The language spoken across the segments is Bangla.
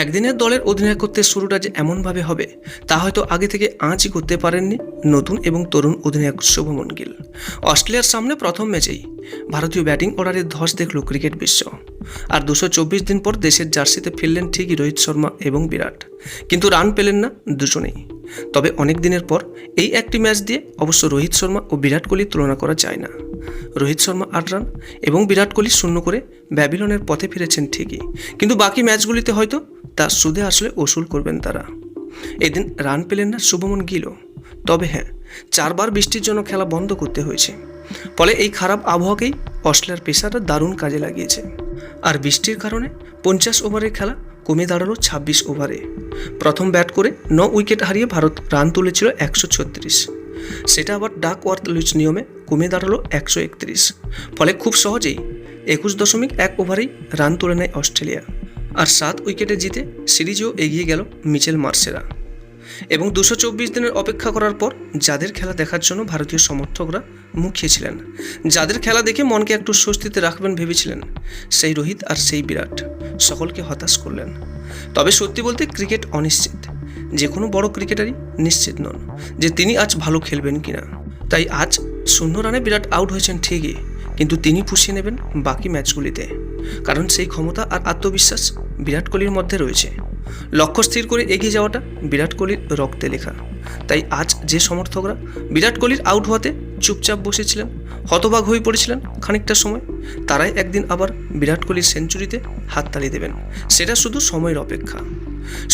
একদিনের দলের অধিনায়কত্বের শুরুটা যে এমনভাবে হবে তা হয়তো আগে থেকে আঁচই করতে পারেননি নতুন এবং তরুণ অধিনায়ক শুভমন গিল। অস্ট্রেলিয়ার সামনে প্রথম ম্যাচেই ভারতীয় ব্যাটিং অর্ডারের ধস দেখল ক্রিকেট বিশ্ব। আর 224 দিন পর দেশের জার্সিতে ফিরলেন ঠিকই রোহিত শর্মা এবং বিরাট, কিন্তু রান পেলেন না দুজনেই। তবে অনেক দিনের পর এই একটি ম্যাচ দিয়ে অবশ্য রোহিত শর্মা ও বিরাট কোহলির তুলনা করা যায় না। রোহিত শর্মা 8 রান এবং বিরাট কোহলি 0 করে ব্যাবিলনের পথে ফিরেছেন ঠিকই, কিন্তু বাকি ম্যাচগুলিতে হয়তো তার সুদে আসলে ওসুল করবেন তারা। এদিন রান পেলেন না শুভমন গিলও, তবে হ্যাঁ, 4 বার বৃষ্টির জন্য খেলা বন্ধ করতে হয়েছে। ফলে এই খারাপ আবহাওয়াকেই অস্ট্রেলিয়ার পেসাররা দারুণ কাজে লাগিয়েছে। আর বৃষ্টির কারণে 50 ওভারের খেলা কমে দাঁড়ালো 26 ওভারে। প্রথম ব্যাট করে 9 উইকেট হারিয়ে ভারত রান তুলেছিল 136, সেটা আবার ডাকওয়ার্থ লুইস নিয়মে কমে দাঁড়ালো 131। ফলে খুব সহজেই 21.1 ওভারেই রান তুলে নেয় অস্ট্রেলিয়া। আর 7 উইকেটে জিতে সিরিজেও এগিয়ে গেল মিচেল মার্শেরা। এবং 224 দিনের অপেক্ষা করার পর যাদের খেলা দেখার জন্য ভারতীয় সমর্থকরা মুখিয়েছিলেন, যাদের খেলা দেখে মনকে একটু স্বস্তিতে রাখবেন ভেবেছিলেন, সেই রোহিত আর সেই বিরাট সকলকে হতাশ করলেন। তবে সত্যি বলতে ক্রিকেট অনিশ্চিত, যে কোনো বড় ক্রিকেটারই নিশ্চিত নন যে তিনি আজ ভালো খেলবেন কিনা। তাই আজ 0 রানে বিরাট আউট হয়েছেন ঠিকই, কিন্তু তিনি পুষিয়ে নেবেন বাকি ম্যাচগুলিতে, কারণ সেই ক্ষমতা আর আত্মবিশ্বাস বিরাট কোহলির মধ্যে রয়েছে। লক্ষ্য স্থির করে এগিয়ে যাওয়াটা বিরাট কোহলির রক্তে লেখা। তাই আজ যে সমর্থকরা বিরাট কোহলির আউট হওয়াতে চুপচাপ বসেছিলেন, হতবাক হয়ে পড়েছিলেন খানিকটা সময়, তারাই একদিন আবার বিরাট কোহলির সেঞ্চুরিতে হাততালি দেবেন। সেটা শুধু সময়ের অপেক্ষা।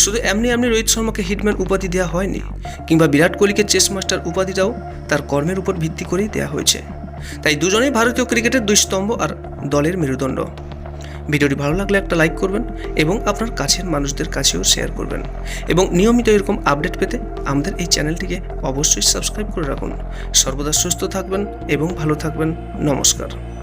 শুধু এমনি রোহিত শর্মাকে হিটম্যান উপাধি দেওয়া হয়নি, কিংবা বিরাট কোহলিকে চেস মাস্টার উপাধিটাও তার কর্মের উপর ভিত্তি করেই দেওয়া হয়েছে। তাই দুজনেই ভারতীয় ক্রিকেটের 2 স্তম্ভ আর দলের মেরুদণ্ড। ভিডিওটি ভালো লাগলে একটা লাইক করবেন এবং আপনার কাছের মানুষদের কাছেও শেয়ার করবেন। এবং নিয়মিত এরকম আপডেট পেতে আমাদের এই চ্যানেলটিকে অবশ্যই সাবস্ক্রাইব করে রাখুন। সর্বদা সুস্থ থাকবেন এবং ভালো থাকবেন। নমস্কার।